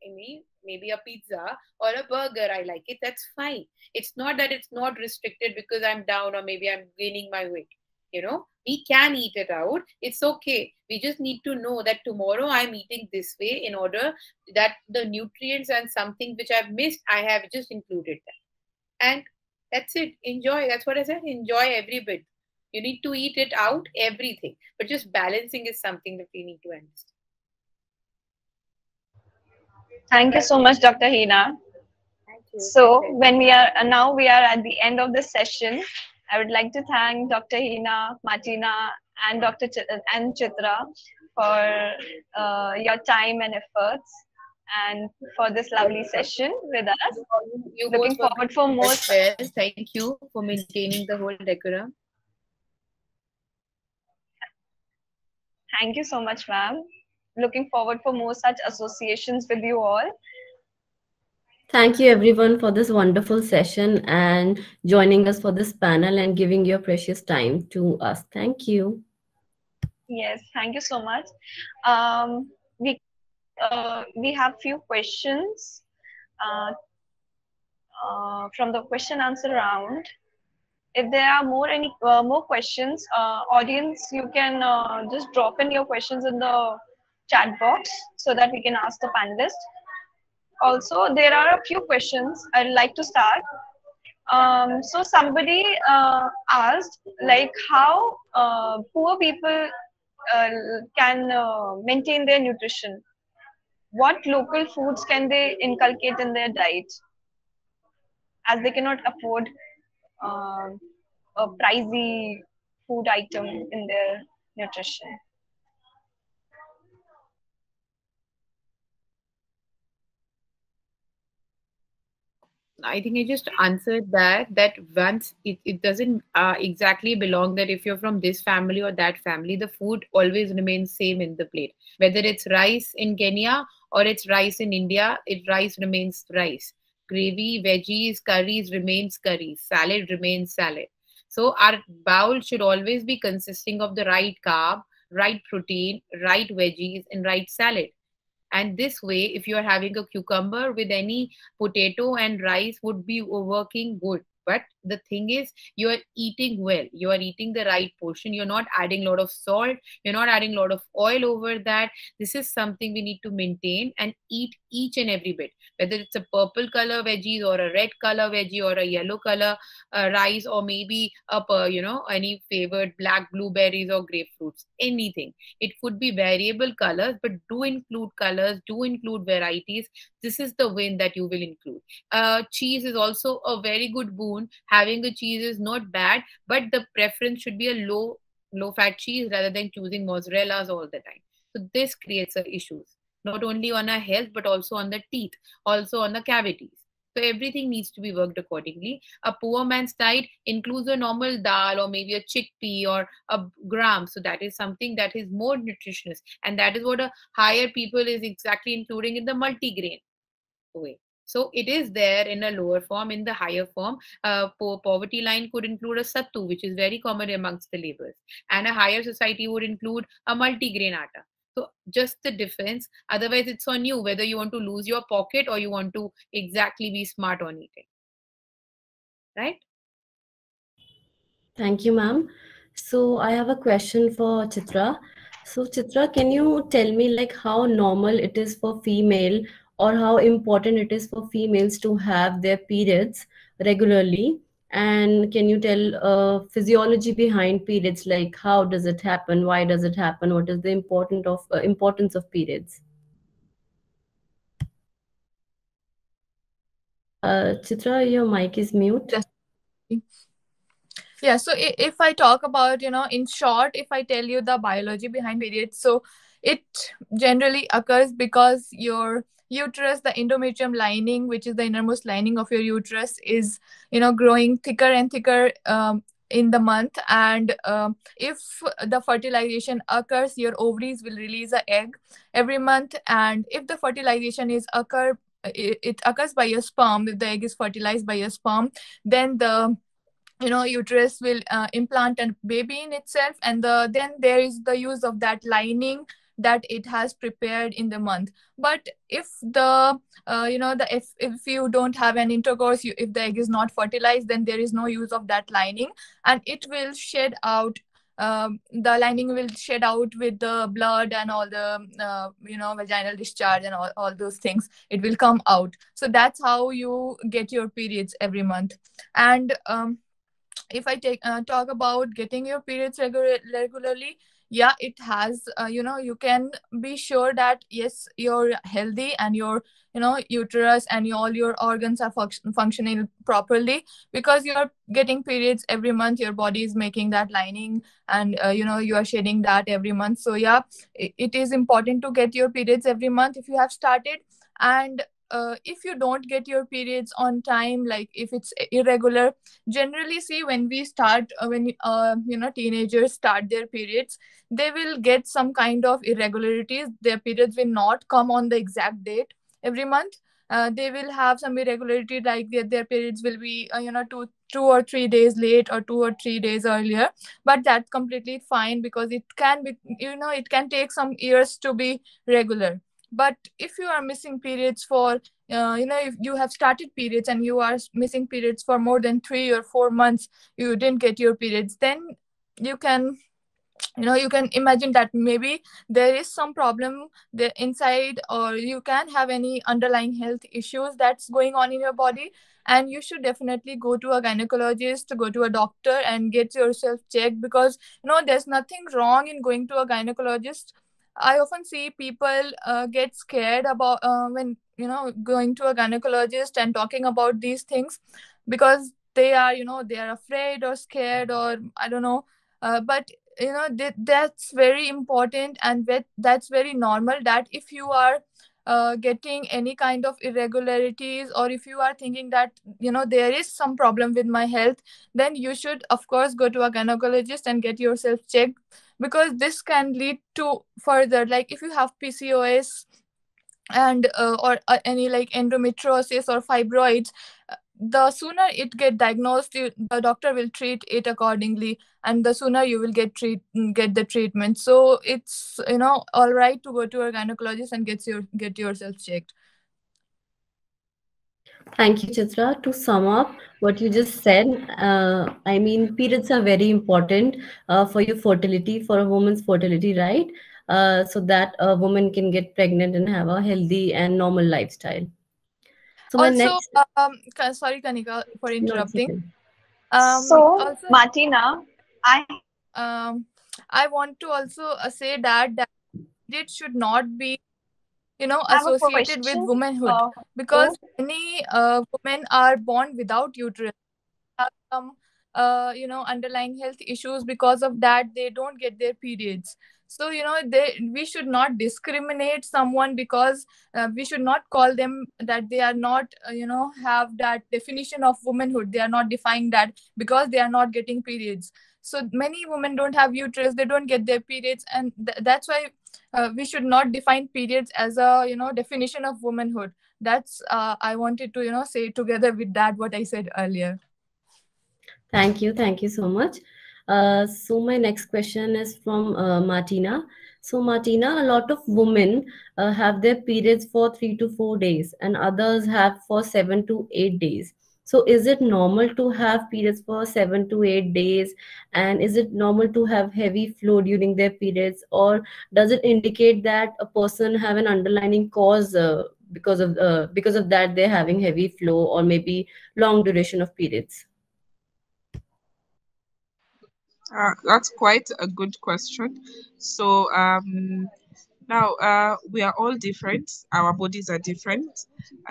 in me, maybe a pizza or a burger, I like it, that's fine. It's not that it's not restricted because I'm down or maybe I'm gaining my weight. We can eat it out. It's okay. We just need to know that tomorrow I'm eating this way in order that the nutrients and something which I've missed, I have just included that. And that's it. Enjoy. That's what I said. Enjoy every bit. You need to eat it out, everything. But just balancing is something that we need to understand. Thank you so much, Dr. Hina. Thank you. So when we are at the end of this session, I would like to thank Dr. Hina, Martina, and and Chitra for your time and efforts, and for this lovely session with us. Looking forward for more. Thank you for maintaining the whole decorum. Thank you so much, ma'am. Looking forward for more such associations with you all. Thank you everyone for this wonderful session and joining us for this panel and giving your precious time to us. Thank you. Yes, thank you so much. We have few questions from the question answer round. If there are more questions, audience, you can just drop in your questions in the chat box so that we can ask the panelists. Also, there are a few questions I'd like to start. So somebody asked like how poor people can maintain their nutrition. What local foods can they inculcate in their diet, as they cannot afford a pricey food item in their nutrition? I think I just answered that once it doesn't exactly belong that if you're from this family or that family, the food always remains same in the plate. Whether it's rice in Kenya or it's rice in India, rice remains rice. Gravy, veggies, curries remains curries. Salad remains salad. So our bowl should always be consisting of the right carb, right protein, right veggies, and right salad. And this way, if you are having a cucumber with any potato and rice, would be working good. But the thing is, you are eating well. You are eating the right portion. You're not adding a lot of salt. You're not adding a lot of oil over that. This is something we need to maintain and eat each and every bit. Whether it's a purple color veggies or a red color veggie or a yellow color rice, or maybe any favored black blueberries or grapefruits, anything. It could be variable colors, but do include colors, do include varieties. This is the win that you will include. Cheese is also a very good boon. Having a cheese is not bad, but the preference should be a low fat cheese rather than choosing mozzarellas all the time. So this creates issues, not only on our health, but also on the teeth, also on the cavities. So everything needs to be worked accordingly. A poor man's diet includes a normal dal or maybe a chickpea or a gram. So that is something that is more nutritious. And that is what a higher people is exactly including in the multigrain way. So it is there in a lower form. In the higher form, poverty line could include a sattu, which is very common amongst the laborers. And a higher society would include a multigrain atta. So just the difference. Otherwise, it's on you whether you want to lose your pocket or you want to exactly be smart on eating. Right? Thank you, ma'am. So I have a question for Chitra. So Chitra, can you tell me like how normal it is for female or how important it is for females to have their periods regularly? And can you tell physiology behind periods, like how does it happen? Why does it happen? What is the importance of periods? Chitra, your mic is mute. Yeah, so if I talk about, in short, if I tell you the biology behind periods, so it generally occurs because your uterus, the endometrium lining, which is the innermost lining of your uterus, is, growing thicker and thicker in the month. And if the fertilization occurs, your ovaries will release an egg every month. And if the fertilization it occurs by your sperm, if the egg is fertilized by your sperm, then the uterus will implant a baby in itself, and then there is the use of that lining that it has prepared in the month. But if if you don't have an intercourse, if the egg is not fertilized, then there is no use of that lining, and it will shed out. The lining will shed out with the blood and all the vaginal discharge and all those things. It will come out. So that's how you get your periods every month. And if I talk about getting your periods regularly, yeah, it has you can be sure that yes, you're healthy and your uterus and all your organs are functioning properly, because you're getting periods every month. Your body is making that lining, and you are shedding that every month. So yeah, it is important to get your periods every month if you have started. And if you don't get your periods on time, like if it's irregular, generally see when we start when teenagers start their periods, they will get some kind of irregularities. Their periods will not come on the exact date every month. They will have some irregularity, like their periods will be 2 or 3 days late or 2 or 3 days earlier. But that's completely fine, because it can be, it can take some years to be regular. But if you are missing periods for if you have started periods and you are missing periods for more than 3 or 4 months, you didn't get your periods, then you can you can imagine that maybe there is some problem there inside, or you can have any underlying health issues that's going on in your body. And you should definitely go to a gynecologist, go to a doctor and get yourself checked, because there's nothing wrong in going to a gynecologist. I often see people get scared about when going to a gynecologist and talking about these things, because they are they are afraid or scared, or I don't know. But that's very important, and that's very normal, that if you are getting any kind of irregularities, or if you are thinking that there is some problem with my health, then you should of course go to a gynecologist and get yourself checked, because this can lead to further, like if you have PCOS and or any like endometriosis or fibroids, the sooner it get diagnosed, the doctor will treat it accordingly, and the sooner you will get the treatment. So it's all right to go to a gynecologist and get yourself checked. Thank you, Chitra. To sum up what you just said, I mean, periods are very important for your fertility, for a woman's fertility, right? So that a woman can get pregnant and have a healthy and normal lifestyle. So my Also, next... sorry, Kanika, for No, it's interrupting. okay. So, Also, Martina, I want to also say that it should not be I have a associated with question. womanhood, because many women are born without uterus, have some underlying health issues. Because of that, they don't get their periods. So we should not discriminate someone, because we should not call them that they are not have that definition of womanhood. They are not defined that because they are not getting periods. So many women don't have uterus, they don't get their periods, and that's why we should not define periods as a definition of womanhood. That's I wanted to say together with that what I said earlier. Thank you so much. So my next question is from Martina. So Martina, a lot of women have their periods for 3 to 4 days, and others have for 7 to 8 days. So is it normal to have periods for 7 to 8 days? And is it normal to have heavy flow during their periods? Or does it indicate that a person have an underlying cause because of that they're having heavy flow, or maybe long duration of periods? That's quite a good question. So now we are all different. Our bodies are different.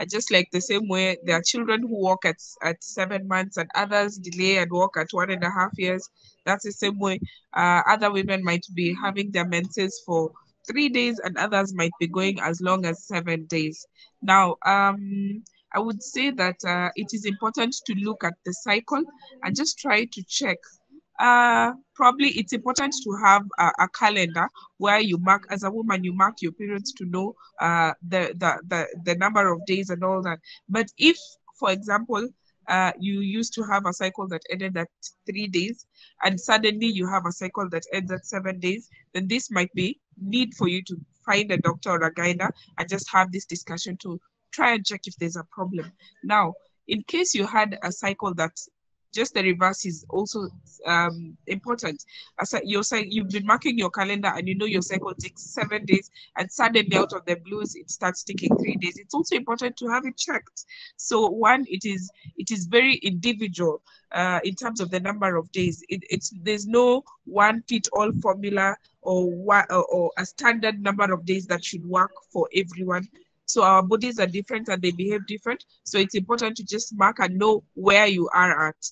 Just like the same way there are children who walk at 7 months and others delay and walk at 1.5 years. That's the same way other women might be having their menses for 3 days and others might be going as long as 7 days. Now, I would say that it is important to look at the cycle and just try to check. Probably it's important to have a calendar where you mark, as a woman, you mark your periods to know the number of days and all that. But if, for example, you used to have a cycle that ended at 3 days and suddenly you have a cycle that ends at 7 days, then this might be need for you to find a doctor or a gyna and just have this discussion to try and check if there's a problem. Now, in case you had a cycle that just the reverse is also important. As you've been marking your calendar and you know your cycle takes 7 days, and suddenly out of the blues it starts taking 3 days. It's also important to have it checked. So one, it is very individual in terms of the number of days. There's no one fit all formula or a standard number of days that should work for everyone. So our bodies are different and they behave different. So it's important to just mark and know where you are at.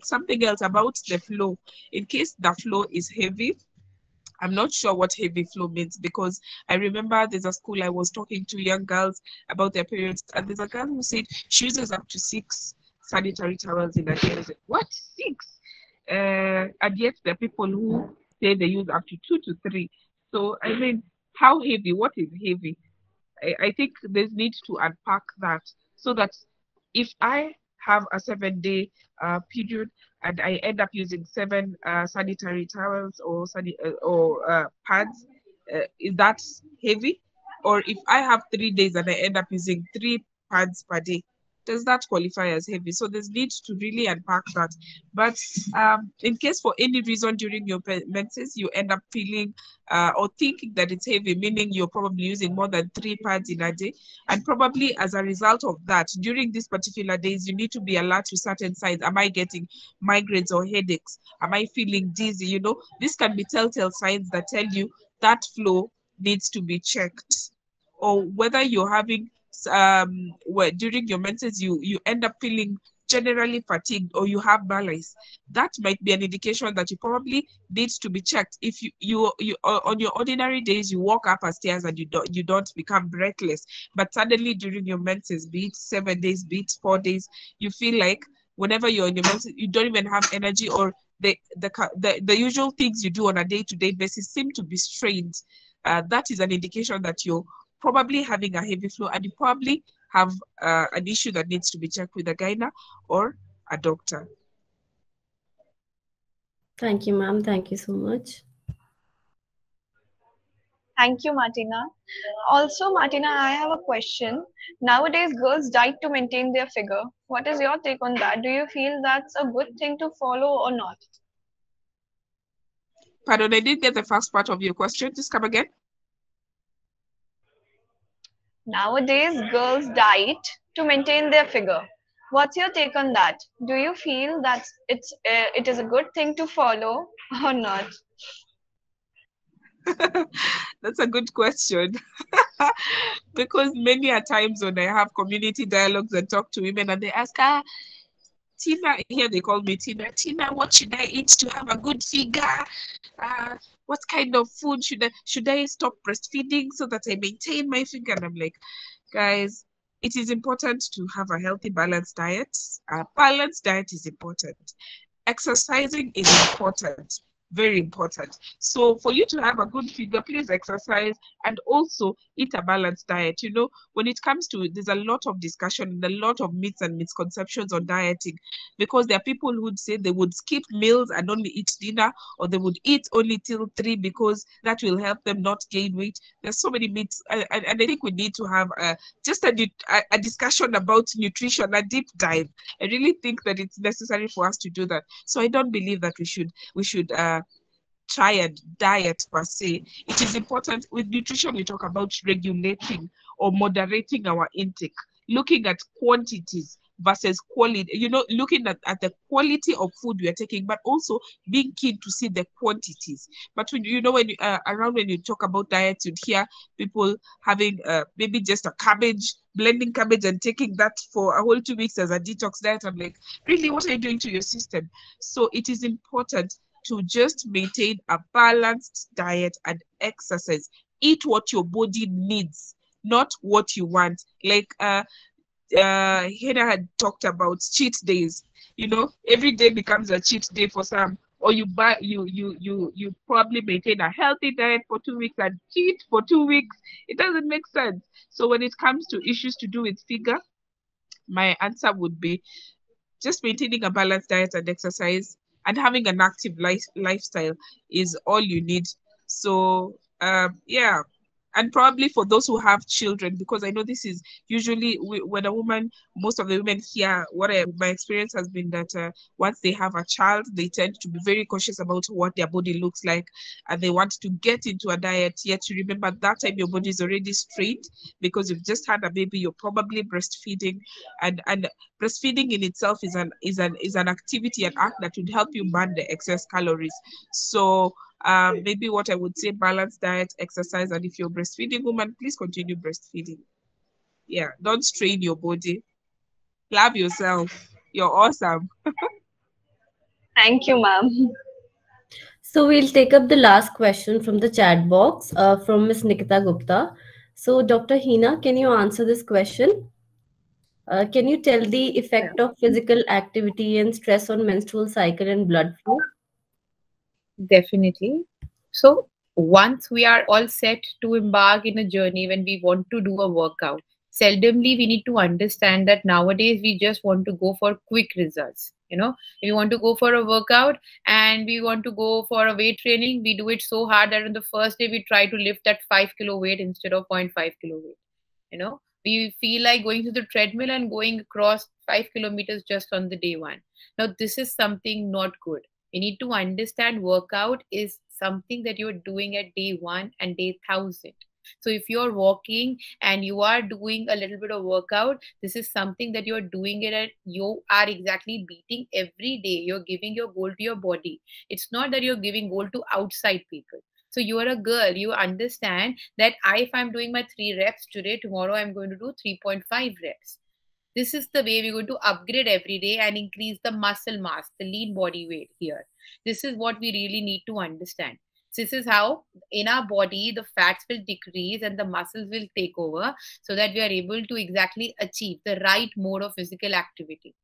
Something else about the flow. In case the flow is heavy, I'm not sure what heavy flow means, because I remember there's a school I was talking to young girls about their periods, and there's a girl who said she uses up to 6 sanitary towels in a day. I was like, what, 6? And yet there are people who say they use up to 2 to 3. So I mean, how heavy? What is heavy? I think there's need to unpack that, so that if I have a 7-day period and I end up using 7 sanitary towels or pads, is that heavy? Or if I have 3 days and I end up using 3 pads per day, does that qualify as heavy? So there's need to really unpack that. But in case for any reason during your menses you end up feeling or thinking that it's heavy, meaning you're probably using more than 3 pads in a day, and probably as a result of that, during these particular days, you need to be alert to certain signs. Am I getting migraines or headaches? Am I feeling dizzy? You know, this can be telltale signs that tell you that flow needs to be checked. Or whether you're having during your menses you end up feeling generally fatigued, or you have malaise, that might be an indication that you probably need to be checked. If you on your ordinary days you walk up a stairs and you don't become breathless, but suddenly during your menses, be it 7 days, be it 4 days, you feel like whenever you're in your menses you don't even have energy, or the usual things you do on a day-to-day basis seem to be strained, that is an indication that you're probably having a heavy flow, and you probably have an issue that needs to be checked with a gyna or a doctor. Thank you, ma'am. Thank you so much. Thank you, Martina. Also, Martina, I have a question. Nowadays, girls diet to maintain their figure. What is your take on that? Do you feel that's a good thing to follow or not? Pardon, I didn't get the first part of your question. Just come again. Nowadays, girls diet to maintain their figure. What's your take on that? Do you feel that it is a good thing to follow or not? That's a good question. Because many a times when I have community dialogues and talk to women and they ask, Tina, here they call me Tina, what should I eat to have a good figure? What kind of food should I stop breastfeeding so that I maintain my figure? And I'm like, guys, it is important to have a healthy, balanced diet. A balanced diet is important. Exercising is important. Very important. So for you to have a good figure, please exercise and also eat a balanced diet. You know, when it comes to, there's a lot of discussion and a lot of myths and misconceptions on dieting, because there are people who would say they would skip meals and only eat dinner, or they would eat only till 3 because that will help them not gain weight. There's so many myths, and I think we need to have just a discussion about nutrition, a deep dive. I really think that it's necessary for us to do that. So I don't believe that we should try and diet per se. It is important. With nutrition, we talk about regulating or moderating our intake, looking at quantities versus quality, you know, looking at the quality of food we are taking, but also being keen to see the quantities. But when you know, when you around when you talk about diets, you'd hear people having maybe just a cabbage, blending cabbage and taking that for a whole 2 weeks as a detox diet. I'm like, really, what are you doing to your system? So it is important to just maintain a balanced diet and exercise. Eat what your body needs, not what you want. Like Hena had talked about cheat days. You know, every day becomes a cheat day for some. Or you probably maintain a healthy diet for 2 weeks and cheat for 2 weeks. It doesn't make sense. So when it comes to issues to do with figure, my answer would be just maintaining a balanced diet and exercise and having an active lifestyle is all you need. So yeah. And probably for those who have children, because I know this is usually when a woman, most of the women here, my experience has been that once they have a child, they tend to be very cautious about what their body looks like, and they want to get into a diet. Yet you remember that time your body is already strained because you've just had a baby. You're probably breastfeeding, and breastfeeding in itself is an activity, an act that would help you burn the excess calories. So maybe what I would say, balanced diet, exercise, and if you're a breastfeeding woman, please continue breastfeeding. Yeah, don't strain your body. Love yourself. You're awesome. Thank you, ma'am. So we'll take up the last question from the chat box from Ms. Nikita Gupta. So Dr. Hina, can you answer this question? Can you tell the effect of physical activity and stress on menstrual cycle and blood flow? Definitely. So once we are all set to embark in a journey, when we want to do a workout, seldomly we need to understand that nowadays we just want to go for quick results. If we want to go for a workout and we want to go for a weight training, we do it so hard that on the first day we try to lift that 5 kilo weight instead of 0.5 kilo weight. We feel like going to the treadmill and going across 5 kilometers just on the day one. Now this is something not good. We need to understand workout is something that you're doing at day 1 and day 1000. So if you're walking and you are doing a little bit of workout, this is something that you're doing it at, you are exactly beating every day. You're giving your goal to your body. It's not that you're giving goal to outside people. So you are a girl, you understand that if I'm doing my 3 reps today, tomorrow I'm going to do 3.5 reps. This is the way we're going to upgrade every day and increase the muscle mass, the lean body weight here. This is what we really need to understand. This is how in our body, the fats will decrease and the muscles will take over so that we are able to exactly achieve the right mode of physical activity.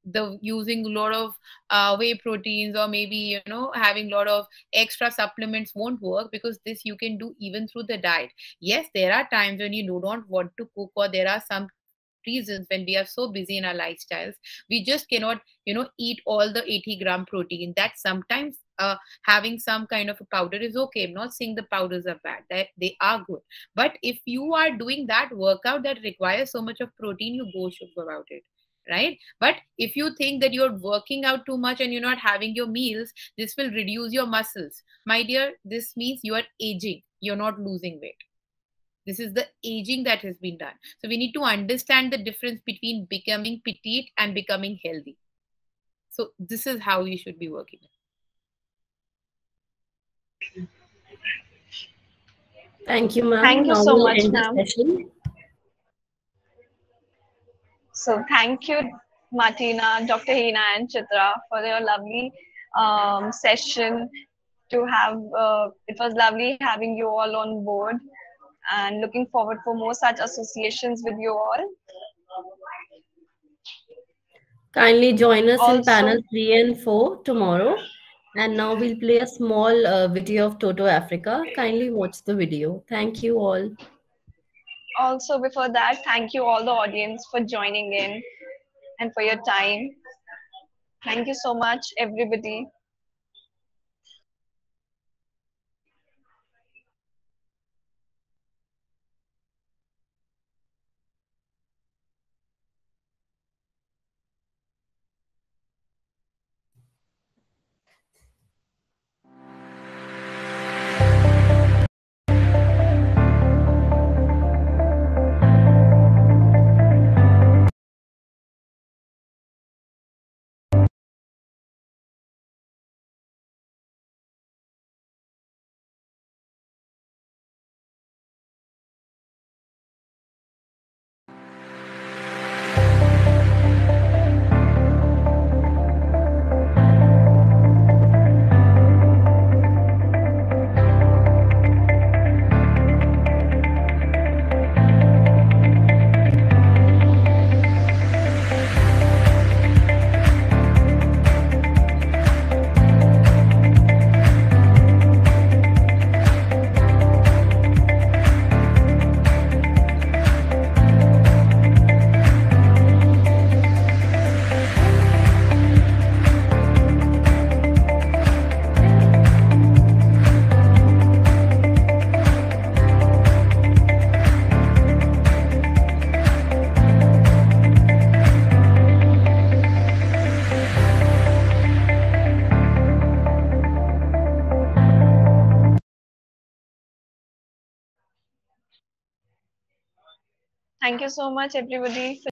The using a lot of whey proteins or maybe having a lot of extra supplements won't work, because this you can do even through the diet. Yes, there are times when you do not want to cook, or there are some reasons when we are so busy in our lifestyles, we just cannot eat all the 80-gram protein. That sometimes having some kind of a powder is okay. I'm not saying the powders are bad, that they are good, but if you are doing that workout that requires so much of protein, you go about it, right? But if you think that you're working out too much and you're not having your meals, this will reduce your muscles. My dear, this means you are aging, you're not losing weight. This is the aging that has been done. So we need to understand the difference between becoming petite and becoming healthy. So this is how we should be working. Thank you, ma'am. Thank you Now so we'll much, end the ma'am. session. So thank you, Martina, Dr. Hina, and Chitra for your lovely session. It was lovely having you all on board, and looking forward for more such associations with you all. Kindly join us in Also- panel 3 and 4 tomorrow. And now we'll play a small video of Toto Africa. Kindly watch the video. Thank you all. Also, before that, thank you all the audience for joining in and for your time. Thank you so much, everybody. Thank you so much, everybody, for